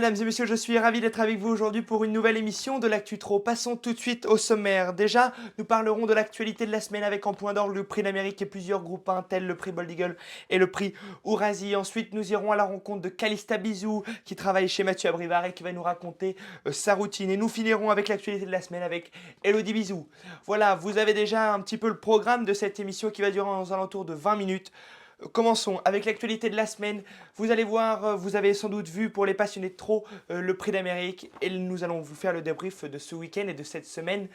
mesdames et messieurs, je suis ravi d'être avec vous aujourd'hui pour une nouvelle émission de l'Actu Trot. Passons tout de suite au sommaire. Déjà, nous parlerons de l'actualité de la semaine avec en point d'orgue le prix d'Amérique et plusieurs groupes tels le prix Bold Eagle et le prix Ourasi. Ensuite, nous irons à la rencontre de Calista Bizou qui travaille chez Mathieu Abrivard et qui va nous raconter sa routine. Et nous finirons avec l'actualité de la semaine avec Elodie Bizou. Voilà, vous avez déjà un petit peu le programme de cette émission qui va durer aux alentours de 20 minutes. Commençons avec l'actualité de la semaine. Vous allez voir, vous avez sans doute vu pour les passionnés de trot le prix d'Amérique et nous allons vous faire le débrief de ce week-end et de cette semaine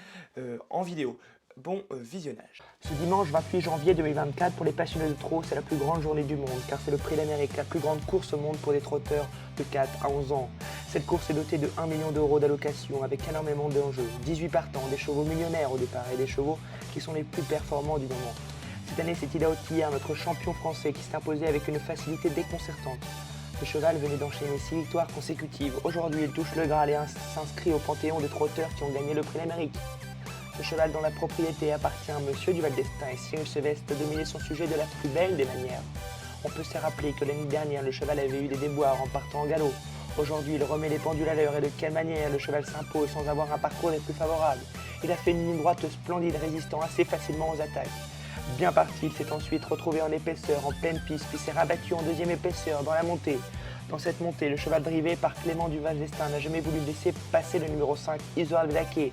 en vidéo. Bon visionnage. Ce dimanche 28 janvier 2024, pour les passionnés de trot, c'est la plus grande journée du monde, car c'est le prix d'Amérique, la plus grande course au monde pour des trotteurs de 4 à 11 ans. Cette course est dotée de 1 million d'euros d'allocation, avec énormément d'enjeux. 18 partants, des chevaux millionnaires au départ et des chevaux qui sont les plus performants du moment. Cette année, c'est Ida Otier, notre champion français, qui s'est imposé avec une facilité déconcertante. Ce cheval venait d'enchaîner 6 victoires consécutives. Aujourd'hui, il touche le Graal et s'inscrit au panthéon des trotteurs qui ont gagné le prix d'Amérique. Ce cheval dont la propriété appartient à Monsieur du Val d'Estaing et Cyril Seveste dominait son sujet de la plus belle des manières. On peut se rappeler que l'année dernière, le cheval avait eu des déboires en partant en galop. Aujourd'hui, il remet les pendules à l'heure et de quelle manière le cheval s'impose sans avoir un parcours des plus favorables. Il a fait une ligne droite splendide résistant assez facilement aux attaques. Bien parti, il s'est ensuite retrouvé en épaisseur, en pleine piste, puis s'est rabattu en deuxième épaisseur dans la montée. Dans cette montée, le cheval drivé par Clément du Val d'Estaing n'a jamais voulu laisser passer le numéro 5, Isoard Vlaquet,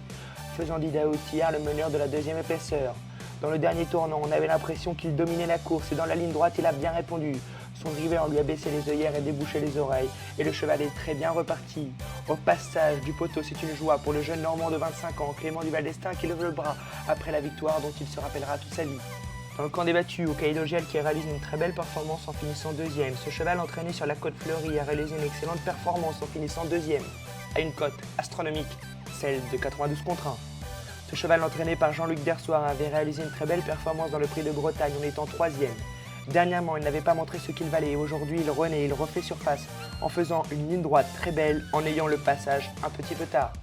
faisant d'Ida Otier le meneur de la deuxième épaisseur. Dans le dernier tournant, on avait l'impression qu'il dominait la course et dans la ligne droite, il a bien répondu. Son driver lui a baissé les œillères et débouché les oreilles, et le cheval est très bien reparti. Au passage du poteau, c'est une joie pour le jeune Normand de 25 ans, Clément du Val d'Estaing, qui lève le bras après la victoire dont il se rappellera toute sa vie. Dans le camp des battus, au Caïdogel qui réalise une très belle performance en finissant deuxième. Ce cheval entraîné sur la côte fleurie a réalisé une excellente performance en finissant deuxième, à une cote astronomique, celle de 92 contre 1. Ce cheval entraîné par Jean-Luc Dersoir avait réalisé une très belle performance dans le prix de Bretagne en étant troisième. Dernièrement, il n'avait pas montré ce qu'il valait et aujourd'hui il renaît et il refait surface en faisant une ligne droite très belle en ayant le passage un petit peu tard.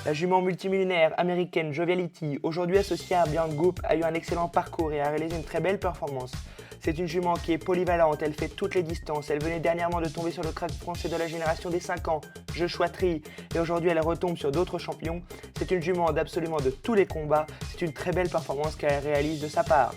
La jument multimillionnaire américaine Joviality, aujourd'hui associée à Björn Goop, a eu un excellent parcours et a réalisé une très belle performance. C'est une jument qui est polyvalente, elle fait toutes les distances. Elle venait dernièrement de tomber sur le crack français de la génération des 5 ans, Joshua Tree, et aujourd'hui elle retombe sur d'autres champions. C'est une jument d'absolument de tous les combats, c'est une très belle performance qu'elle réalise de sa part.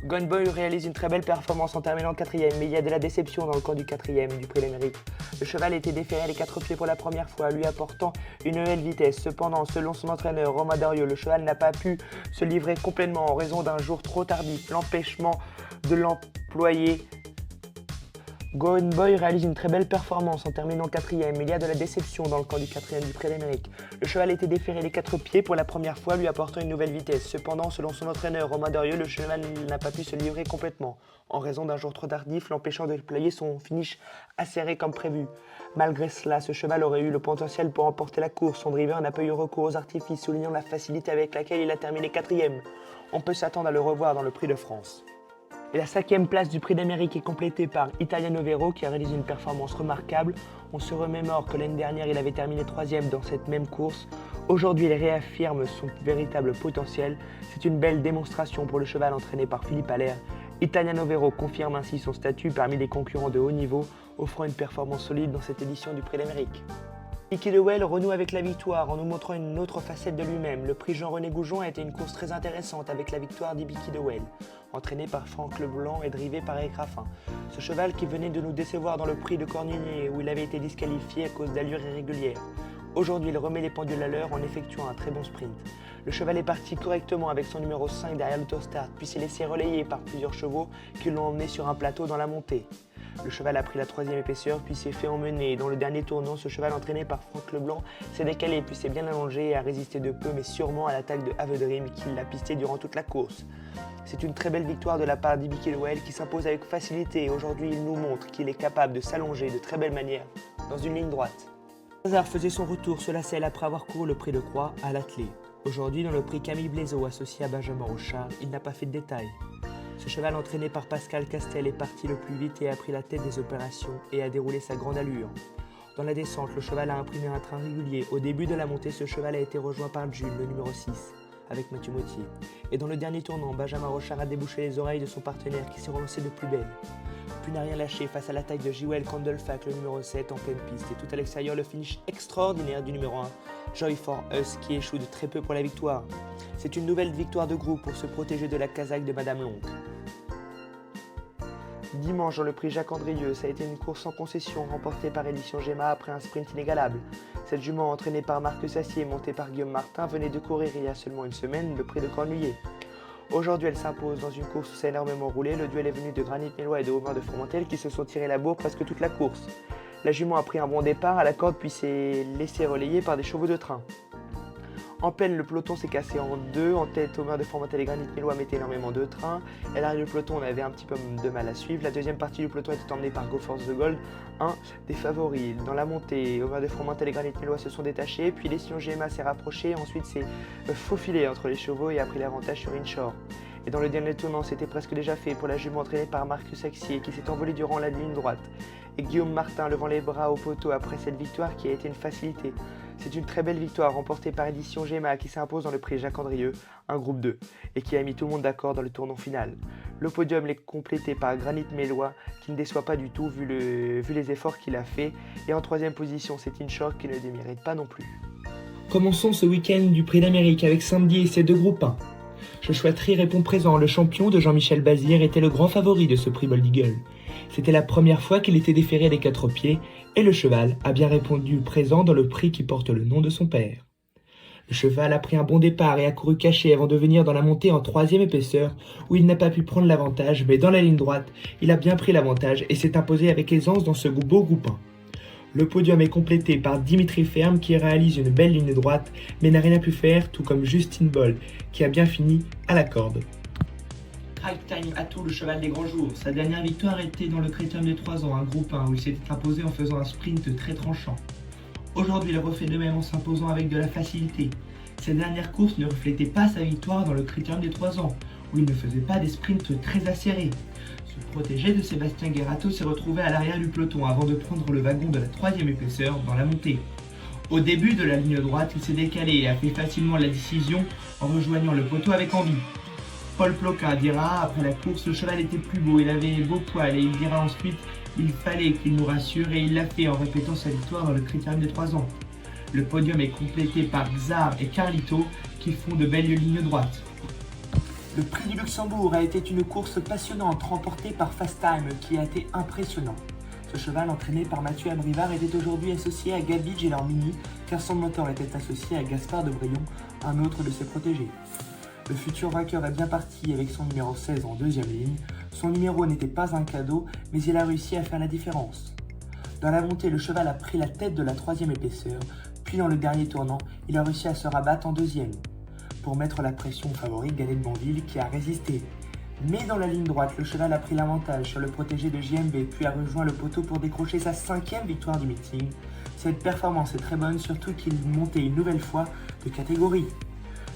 Gone Boy réalise une très belle performance en terminant 4ème, mais il y a de la déception dans le camp du 4ème du prix d'Amérique. Le cheval était déféré les 4 pieds pour la première fois, lui apportant une belle vitesse. Cependant, selon son entraîneur Romain Dario, le cheval n'a pas pu se livrer complètement en raison d'un jour trop tardif, l'empêchement de l'employer. Gone Boy réalise une très belle performance en terminant 4ème, mais il y a de la déception dans le camp du 4ème du prix d'Amérique. Le cheval était déféré les 4 pieds pour la première fois, lui apportant une nouvelle vitesse. Cependant, selon son entraîneur Romain Dorieux, le cheval n'a pas pu se livrer complètement, en raison d'un jour trop tardif, l'empêchant de déployer son finish acéré comme prévu. Malgré cela, ce cheval aurait eu le potentiel pour remporter la course. Son driver n'a pas eu recours aux artifices, soulignant la facilité avec laquelle il a terminé 4ème. On peut s'attendre à le revoir dans le prix de France. Et la 5ème place du prix d'Amérique est complétée par Italiano Vero qui a réalisé une performance remarquable. On se remémore que l'année dernière il avait terminé 3ème dans cette même course. Aujourd'hui il réaffirme son véritable potentiel. C'est une belle démonstration pour le cheval entraîné par Philippe Allaire. Italiano Vero confirme ainsi son statut parmi les concurrents de haut niveau, offrant une performance solide dans cette édition du prix d'Amérique. Icky Dewell renoue avec la victoire en nous montrant une autre facette de lui-même. Le prix Jean-René Goujon a été une course très intéressante avec la victoire d'Icky Dewell, entraîné par Franck Leblanc et drivé par Eric Raffin. Ce cheval qui venait de nous décevoir dans le prix de Cornigny où il avait été disqualifié à cause d'allures irrégulières. Aujourd'hui, il remet les pendules à l'heure en effectuant un très bon sprint. Le cheval est parti correctement avec son numéro 5 derrière l'autostart, puis s'est laissé relayer par plusieurs chevaux qui l'ont emmené sur un plateau dans la montée. Le cheval a pris la 3ème épaisseur puis s'est fait emmener. Dans le dernier tournant, ce cheval entraîné par Franck Leblanc s'est décalé puis s'est bien allongé et a résisté de peu mais sûrement à l'attaque de Avedrim qui l'a pisté durant toute la course. C'est une très belle victoire de la part d'Icky Dewell qui s'impose avec facilité et aujourd'hui il nous montre qu'il est capable de s'allonger de très belle manière dans une ligne droite. Hazard faisait son retour sur la selle après avoir couru le prix de Croix à l'attelé. Aujourd'hui dans le prix Camille Blaiseau associé à Benjamin Rochard, il n'a pas fait de détails. Ce cheval entraîné par Pascal Castel est parti le plus vite et a pris la tête des opérations et a déroulé sa grande allure. Dans la descente, le cheval a imprimé un train régulier. Au début de la montée, ce cheval a été rejoint par Jules, le numéro 6, avec Mathieu Mottier. Et dans le dernier tournant, Benjamin Rochard a débouché les oreilles de son partenaire qui s'est relancé de plus belle. puis n'a rien lâché face à l'attaque de Jewel Candlefac, le numéro 7 en pleine piste. Et tout à l'extérieur, le finish extraordinaire du numéro 1, Joy for Us, qui échoue de très peu pour la victoire. C'est une nouvelle victoire de groupe pour se protéger de la casaque de Madame Long. Dimanche, dans le prix Jacques-Andrieux, ça a été une course sans concession remportée par Édition Gemma après un sprint inégalable. Cette jument entraînée par Marc Sassier et montée par Guillaume Martin venait de courir il y a seulement une semaine le prix de Cornuillet. Aujourd'hui, elle s'impose dans une course où ça a énormément roulé. Le duel est venu de Granit Mélois et de Omar de Fromentel qui se sont tirés la bourre presque toute la course. La jument a pris un bon départ à la corde puis s'est laissée relayer par des chevaux de train. En peine, le peloton s'est cassé en deux. En tête, Omar de Fromentel et Granit Mélois mettaient énormément de train. Et l'arrière du peloton, on avait un petit peu de mal à suivre. La deuxième partie du peloton était emmenée par Go Force the Gold, un des favoris. Dans la montée, Omar de Fromentel et Granit Mélois se sont détachés. Puis l'Édition Gemma s'est rapprochée. Ensuite, s'est faufilé entre les chevaux et a pris l'avantage sur Inshore. Et dans le dernier tournant, c'était presque déjà fait pour la jument entraînée par Marc Saxier qui s'est envolée durant la ligne droite. Et Guillaume Martin levant les bras au poteau après cette victoire qui a été une facilité. C'est une très belle victoire remportée par Édition Gemma qui s'impose dans le prix Jacques-Andrieux, un groupe 2, et qui a mis tout le monde d'accord dans le tournant final. Le podium est complété par Granit Mélois qui ne déçoit pas du tout vu les efforts qu'il a fait. Et en troisième position, c'est Inshore qui ne le démérite pas non plus. Commençons ce week-end du Prix d'Amérique avec samedi et ses deux groupes 1. Joshua Tree répond présent, le champion de Jean-Michel Bazir était le grand favori de ce prix Bold Eagle. C'était la première fois qu'il était déféré des 4 pieds et le cheval a bien répondu présent dans le prix qui porte le nom de son père. Le cheval a pris un bon départ et a couru caché avant de venir dans la montée en 3e épaisseur où il n'a pas pu prendre l'avantage, mais dans la ligne droite, il a bien pris l'avantage et s'est imposé avec aisance dans ce beau groupe 1. Le podium est complété par Dimitri Ferme qui réalise une belle ligne droite mais n'a rien pu faire, tout comme Justin Boll qui a bien fini à la corde. Craig Time Atout, le cheval des grands jours. Sa dernière victoire était dans le Critérium des 3 ans, un groupe 1 où il s'était imposé en faisant un sprint très tranchant. Aujourd'hui, il refait de même en s'imposant avec de la facilité. Cette dernière course ne reflétait pas sa victoire dans le Critérium des 3 ans, où il ne faisait pas des sprints très acérés. Ce protégé de Sébastien Guerrato s'est retrouvé à l'arrière du peloton avant de prendre le wagon de la 3e épaisseur dans la montée. Au début de la ligne droite, il s'est décalé et a fait facilement la décision en rejoignant le poteau avec envie. Paul Ploquin dira après la course, le cheval était plus beau, il avait beau poil et il dira ensuite, il fallait qu'il nous rassure et il l'a fait en répétant sa victoire dans le Critérium des 3 ans. Le podium est complété par Xar et Carlito qui font de belles lignes droites. Le prix du Luxembourg a été une course passionnante remportée par Fast Time qui a été impressionnant. Ce cheval entraîné par Mathieu Abrivard était aujourd'hui associé à Gabi Gelormini car son moteur était associé à Gaspard de Brion, un autre de ses protégés. Le futur vainqueur est bien parti avec son numéro 16 en deuxième ligne. Son numéro n'était pas un cadeau, mais il a réussi à faire la différence. Dans la montée, le cheval a pris la tête de la 3e épaisseur, puis dans le dernier tournant, il a réussi à se rabattre en deuxième. Pour mettre la pression au favori Galette Banville qui a résisté. Mais dans la ligne droite, le cheval a pris l'avantage sur le protégé de JMB, puis a rejoint le poteau pour décrocher sa 5e victoire du meeting. Cette performance est très bonne, surtout qu'il montait une nouvelle fois de catégorie.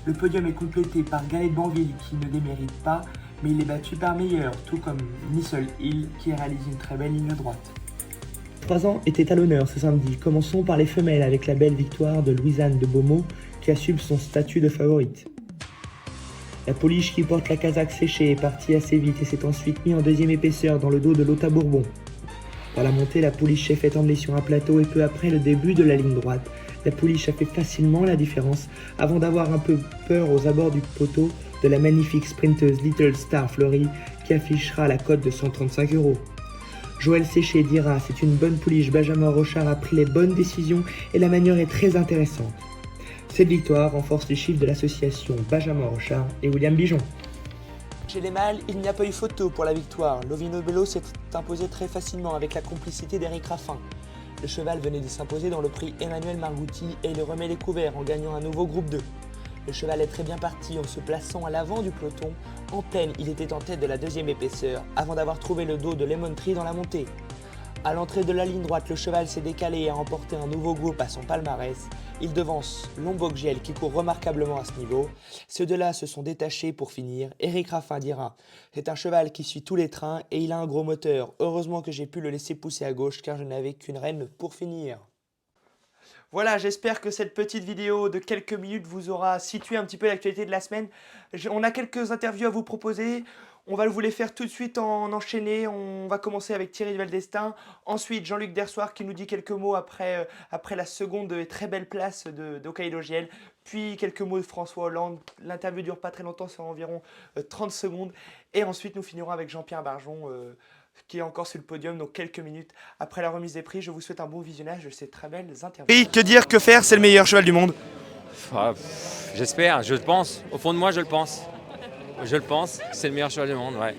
Le podium est complété par Galette Banville qui ne démérite pas, mais il est battu par Meilleur, tout comme Nissel Hill qui réalise une très belle ligne droite. 3 ans étaient à l'honneur ce samedi. Commençons par les femelles avec la belle victoire de Louisanne de Beaumont qui assume son statut de favorite. La pouliche qui porte la casaque séchée est partie assez vite et s'est ensuite mise en 2e épaisseur dans le dos de Lota Bourbon. Dans la montée, la pouliche s'est fait emmener sur un plateau et peu après le début de la ligne droite, la pouliche a fait facilement la différence avant d'avoir un peu peur aux abords du poteau de la magnifique sprinteuse Little Star Fleury qui affichera la cote de 135 €. Joël Séché dira « C'est une bonne pouliche, Benjamin Rochard a pris les bonnes décisions et la manière est très intéressante ». Cette victoire renforce les chiffres de l'association Benjamin Rochard et William Bijon. Chez les mâles, il n'y a pas eu photo pour la victoire. Lovino Bello s'est imposé très facilement avec la complicité d'Éric Raffin. Le cheval venait de s'imposer dans le prix Emmanuel Margouti et il remet les couverts en gagnant un nouveau groupe 2. Le cheval est très bien parti en se plaçant à l'avant du peloton. En peine, il était en tête de la 2e épaisseur avant d'avoir trouvé le dos de Lemon Tree dans la montée. À l'entrée de la ligne droite, le cheval s'est décalé et a remporté un nouveau groupe à son palmarès. Il devance Lombok-Giel qui court remarquablement à ce niveau. Ceux de là se sont détachés pour finir. Éric Raffin dira « C'est un cheval qui suit tous les trains et il a un gros moteur. Heureusement que j'ai pu le laisser pousser à gauche car je n'avais qu'une reine pour finir. » Voilà, j'espère que cette petite vidéo de quelques minutes vous aura situé un petit peu l'actualité de la semaine. On a quelques interviews à vous proposer. On va vous les faire tout de suite en enchaîné. On va commencer avec Thierry Valdestin. Ensuite, Jean-Luc Dersoir qui nous dit quelques mots après la seconde et très belle place d'Hokkaido GL. Puis quelques mots de François Hollande. L'interview dure pas très longtemps, c'est environ 30 secondes. Et ensuite, nous finirons avec Jean-Pierre Barjon qui est encore sur le podium, donc quelques minutes après la remise des prix. Je vous souhaite un bon visionnage de ces très belles interviews. Oui, que dire, que faire, c'est le meilleur cheval du monde. J'espère, je le pense. Au fond de moi, je le pense. Je le pense, c'est le meilleur cheval du monde, ouais.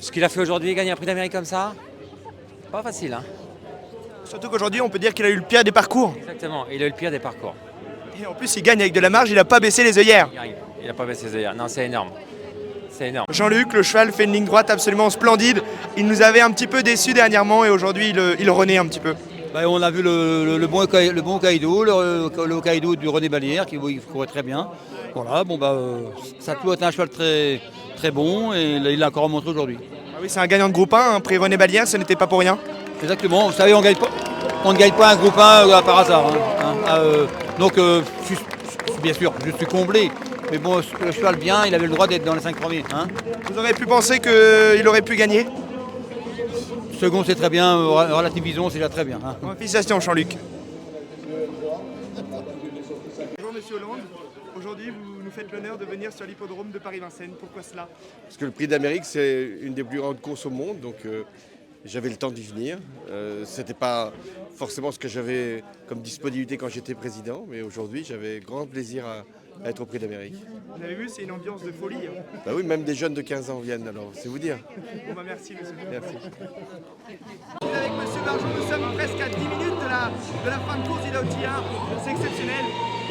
Ce qu'il a fait aujourd'hui, gagner un prix d'Amérique comme ça, pas facile, hein. Surtout qu'aujourd'hui, on peut dire qu'il a eu le pire des parcours. Exactement, il a eu le pire des parcours. Et en plus, il gagne avec de la marge, il n'a pas baissé les œillères. Il n'a pas baissé les œillères, non, c'est énorme. C'est énorme. Jean-Luc, le cheval fait une ligne droite absolument splendide. Il nous avait un petit peu déçus dernièrement et aujourd'hui, il renaît un petit peu. Bah, on a vu le bon Hokkaido, le Hokkaido du René Balière qui courait très bien. Voilà, ça a toujours été un cheval très, très bon et il l'a encore montré aujourd'hui. Ah oui, c'est un gagnant de groupe 1, prix René Balière, ce n'était pas pour rien. Exactement, vous savez, on ne gagne pas un groupe 1 par hasard. Donc, bien sûr, je suis comblé. Mais bon, le cheval bien, il avait le droit d'être dans les 5 premiers. Vous auriez pu penser qu'il aurait pu gagner? Second, c'est très bien, relativisons, c'est déjà très bien. Félicitations, Jean-Luc. Bonjour, monsieur Hollande. Aujourd'hui, vous nous faites l'honneur de venir sur l'hippodrome de Paris-Vincennes. Pourquoi cela? Parce que le prix d'Amérique, c'est une des plus grandes courses au monde, donc j'avais le temps d'y venir. C'était pas forcément ce que j'avais comme disponibilité quand j'étais président, mais aujourd'hui, j'avais grand plaisir à être au prix d'Amérique. Vous avez vu, c'est une ambiance de folie. Bah oui, même des jeunes de 15 ans viennent, alors c'est vous dire. Bon bah merci, monsieur. Merci. Avec monsieur Barjon, nous sommes presque à 10 minutes de la fin de course d'Idaoutia. C'est exceptionnel.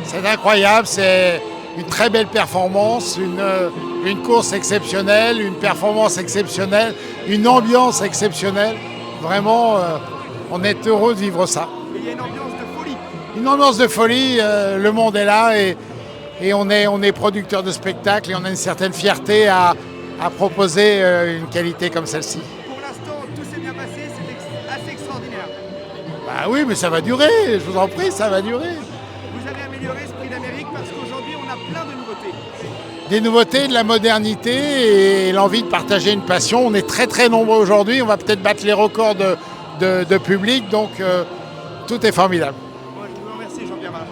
C'est incroyable, c'est une très belle performance, une course exceptionnelle, une performance exceptionnelle, une ambiance exceptionnelle. Vraiment, on est heureux de vivre ça. Et il y a une ambiance de folie. Une ambiance de folie, le monde est là et on est producteur de spectacles et on a une certaine fierté à proposer une qualité comme celle-ci. Pour l'instant, tout s'est bien passé, c'est assez extraordinaire. Bah oui, mais ça va durer, je vous en prie, ça va durer. Vous avez amélioré ce prix d'Amérique parce qu'aujourd'hui, on a plein de nouveautés. Des nouveautés, de la modernité et l'envie de partager une passion. On est très très nombreux aujourd'hui, on va peut-être battre les records de public, donc tout est formidable. Moi, je vous remercie, Jean-Pierre Barjon.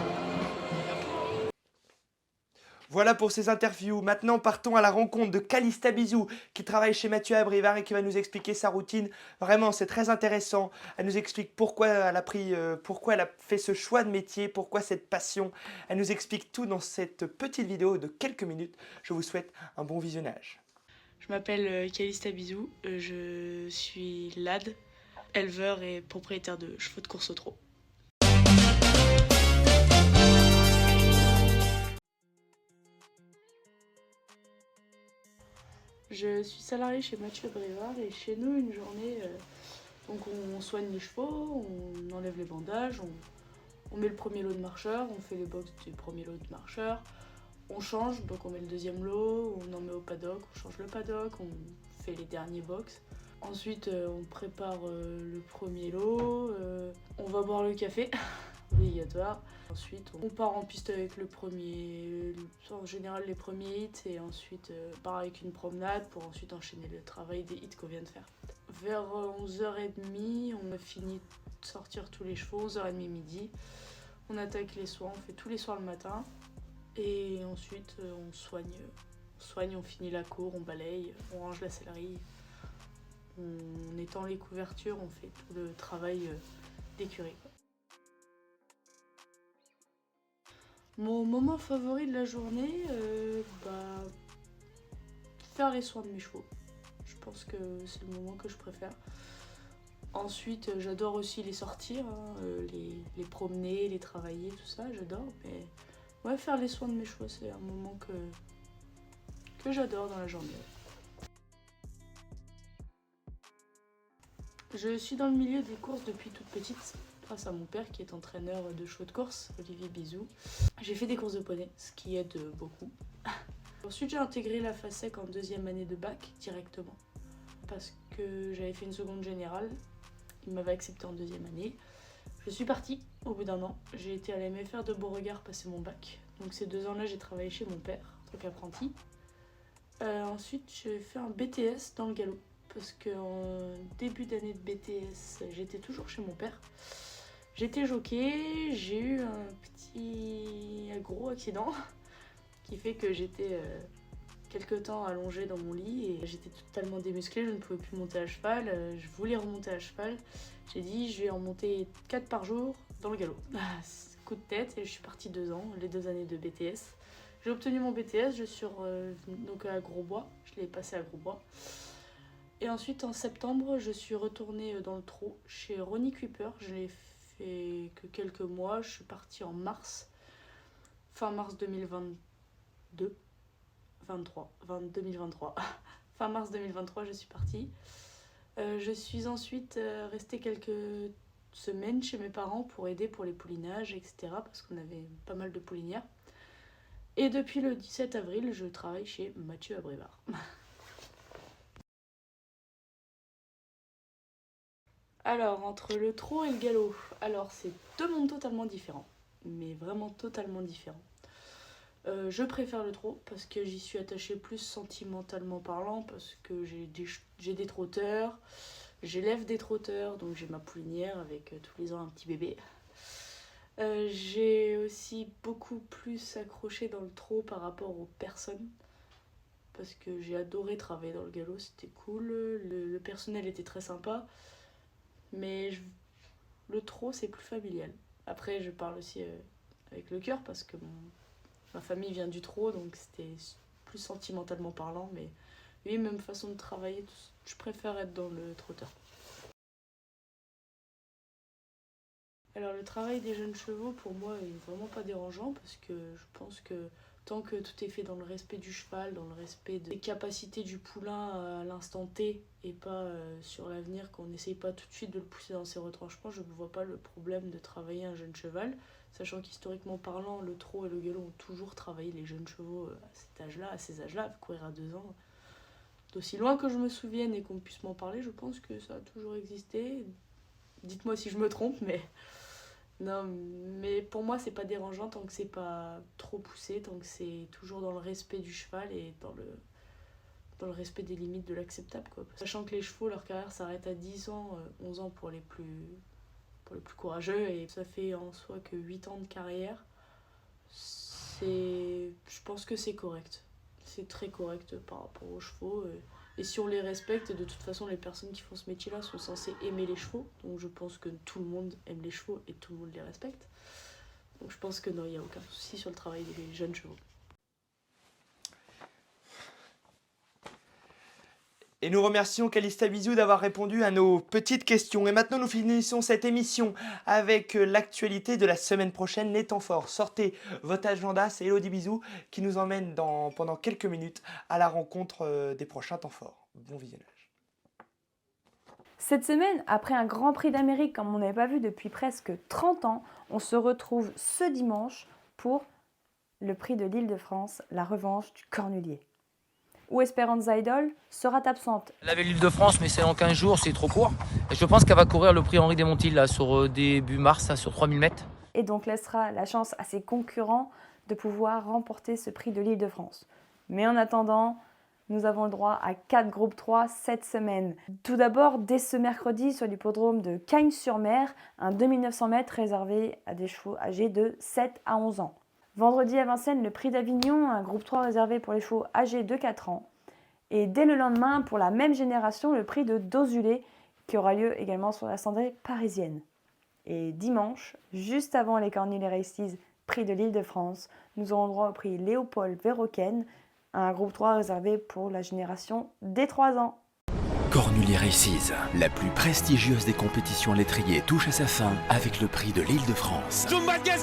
Voilà pour ces interviews. Maintenant, partons à la rencontre de Calista Bizou, qui travaille chez Mathieu Abrivard et qui va nous expliquer sa routine. Vraiment, c'est très intéressant. Elle nous explique pourquoi elle a fait ce choix de métier, pourquoi cette passion. Elle nous explique tout dans cette petite vidéo de quelques minutes. Je vous souhaite un bon visionnage. Je m'appelle Calista Bizou, je suis lad, éleveur et propriétaire de chevaux de course au trot. Je suis salariée chez Mathieu Abrivard et chez nous, une journée, donc on soigne les chevaux, on enlève les bandages, on met le premier lot de marcheurs, on fait les box du premier lot de marcheurs, on change, donc on met le deuxième lot, on en met au paddock, on change le paddock, on fait les derniers box. Ensuite, on prépare le premier lot, on va boire le café, obligatoire. Ensuite, on part en piste avec le premier, en général les premiers hits, et ensuite on part avec une promenade pour ensuite enchaîner le travail des hits qu'on vient de faire. Vers 11h30, on a fini de sortir tous les chevaux, 11h30 midi. On attaque les soins, on fait tous les soins le matin. Et ensuite, on soigne, on finit la cour, on balaye, on range la sellerie. On étend les couvertures, on fait tout le travail d'écurie. Mon moment favori de la journée, faire les soins de mes chevaux. Je pense que c'est le moment que je préfère. Ensuite, j'adore aussi les sortir, les promener, les travailler, tout ça, j'adore. Mais ouais, faire les soins de mes chevaux, c'est un moment que j'adore dans la journée. Je suis dans le milieu des courses depuis toute petite, grâce à mon père qui est entraîneur de chevaux de course, Olivier Bizou. J'ai fait des courses de poney, ce qui aide beaucoup. Ensuite, j'ai intégré la FASEC en deuxième année de bac directement, parce que j'avais fait une seconde générale. Il m'avait accepté en deuxième année. Je suis partie au bout d'un an. J'ai été à la MFR de Beauregard passer mon bac. Donc ces 2 ans-là, j'ai travaillé chez mon père en tant qu'apprenti. Ensuite, j'ai fait un BTS dans le galop. Parce qu'en début d'année de BTS, j'étais toujours chez mon père. J'étais jockey, j'ai eu un gros accident qui fait que j'étais quelque temps allongée dans mon lit et j'étais totalement démusclée, je ne pouvais plus monter à cheval. Je voulais remonter à cheval. J'ai dit je vais en monter 4 par jour dans le galop. Coup de tête et je suis partie 2 ans, les 2 années de BTS. J'ai obtenu mon BTS, je suis donc à Grosbois, je l'ai passé à Grosbois. Et ensuite en septembre, je suis retournée dans le trot chez Ronnie Kuiper. Je l'ai fait que quelques mois, je suis partie en mars, fin mars 2022. 2023. Fin mars 2023, je suis partie. Je suis ensuite restée quelques semaines chez mes parents pour aider pour les poulinages, etc. Parce qu'on avait pas mal de poulinières. Et depuis le 17 avril, je travaille chez Mathieu Abrivard. Alors, entre le trot et le galop, alors c'est 2 mondes totalement différents. Mais vraiment totalement différents. Je préfère le trot parce que j'y suis attachée plus sentimentalement parlant, parce que j'ai des trotteurs, j'élève des trotteurs, donc j'ai ma poulinière avec tous les ans un petit bébé. J'ai aussi beaucoup plus accroché dans le trot par rapport aux personnes, parce que j'ai adoré travailler dans le galop, c'était cool, le personnel était très sympa, mais le trot c'est plus familial. Après je parle aussi avec le cœur parce que ma famille vient du trot, donc c'était plus sentimentalement parlant, mais oui, même façon de travailler, je préfère être dans le trotteur. Alors le travail des jeunes chevaux, pour moi, est vraiment pas dérangeant, parce que je pense que tant que tout est fait dans le respect du cheval, dans le respect des capacités du poulain à l'instant T, et pas sur l'avenir, qu'on n'essaye pas tout de suite de le pousser dans ses retranchements, je ne vois pas le problème de travailler un jeune cheval. Sachant qu'historiquement parlant, le trot et le galop ont toujours travaillé les jeunes chevaux à ces âges-là, courir à 2 ans. D'aussi loin que je me souvienne et qu'on puisse m'en parler, je pense que ça a toujours existé. Dites-moi si je me trompe, mais non, mais pour moi c'est pas dérangeant tant que c'est pas trop poussé, tant que c'est toujours dans le respect du cheval et dans le respect des limites de l'acceptable, quoi. Sachant que les chevaux, leur carrière s'arrête à 10 ans, 11 ans pour les plus courageux, et ça fait en soi que 8 ans de carrière. Je pense que c'est correct. C'est très correct par rapport aux chevaux. Et si on les respecte, de toute façon les personnes qui font ce métier-là sont censées aimer les chevaux. Donc je pense que tout le monde aime les chevaux et tout le monde les respecte. Donc je pense que non, il n'y a aucun souci sur le travail des jeunes chevaux. Et nous remercions Calista Bisou d'avoir répondu à nos petites questions. Et maintenant, nous finissons cette émission avec l'actualité de la semaine prochaine, les temps forts. Sortez votre agenda, c'est Elodie Bisou qui nous emmène pendant quelques minutes à la rencontre des prochains temps forts. Bon visionnage. Cette semaine, après un Grand Prix d'Amérique comme on n'avait pas vu depuis presque 30 ans, on se retrouve ce dimanche pour le Prix de l'Île-de-France, la revanche du Cornulier, où Esperanza Idol sera absente. Elle avait l'Île-de-France, mais c'est en 15 jours, c'est trop court. Et je pense qu'elle va courir le prix Henri Desmontil là, sur début mars, là, sur 3000 mètres. Et donc laissera la chance à ses concurrents de pouvoir remporter ce prix de l'Île-de-France. Mais en attendant, nous avons le droit à 4 groupes 3 cette semaine. Tout d'abord, dès ce mercredi, sur l'hippodrome de Cagnes-sur-Mer, un 2900 mètres réservé à des chevaux âgés de 7 à 11 ans. Vendredi à Vincennes, le prix d'Avignon, un groupe 3 réservé pour les chevaux âgés de 4 ans. Et dès le lendemain, pour la même génération, le prix de Dozulé, qui aura lieu également sur la cendrée parisienne. Et dimanche, juste avant les Cornulier Races, prix de l'Île-de-France, nous aurons droit au prix Léopold Verroken, un groupe 3 réservé pour la génération des 3 ans. Cornulier Races, la plus prestigieuse des compétitions lettriers, touche à sa fin avec le prix de l'Île-de-France.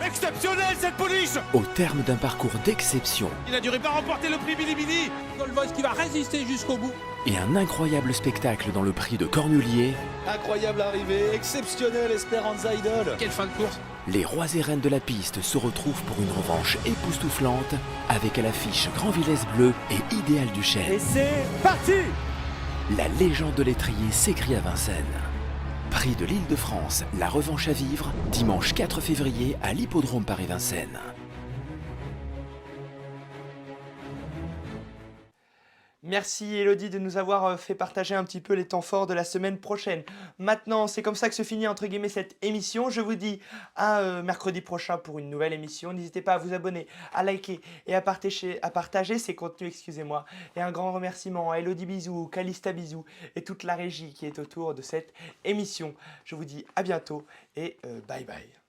Exceptionnel cette pouliche. Au terme d'un parcours d'exception. Il n'a duré pas remporter le prix Billy Billy. Golvois qui va résister jusqu'au bout. Et un incroyable spectacle dans le prix de Cornulier. Incroyable arrivée, exceptionnel Esperanza Idol. Quelle fin de course. Les rois et reines de la piste se retrouvent pour une revanche époustouflante avec à l'affiche Grand Villesse Bleu et Idéal du Chêne. Et c'est parti. La légende de l'étrier s'écrit à Vincennes. Prix de l'Île-de-France, la revanche à vivre, dimanche 4 février à l'hippodrome Paris-Vincennes. Merci Elodie de nous avoir fait partager un petit peu les temps forts de la semaine prochaine. Maintenant, c'est comme ça que se finit entre guillemets cette émission. Je vous dis à mercredi prochain pour une nouvelle émission. N'hésitez pas à vous abonner, à liker et à partager ces contenus, excusez-moi. Et un grand remerciement à Elodie Bisou, Calista Bisou et toute la régie qui est autour de cette émission. Je vous dis à bientôt et bye bye.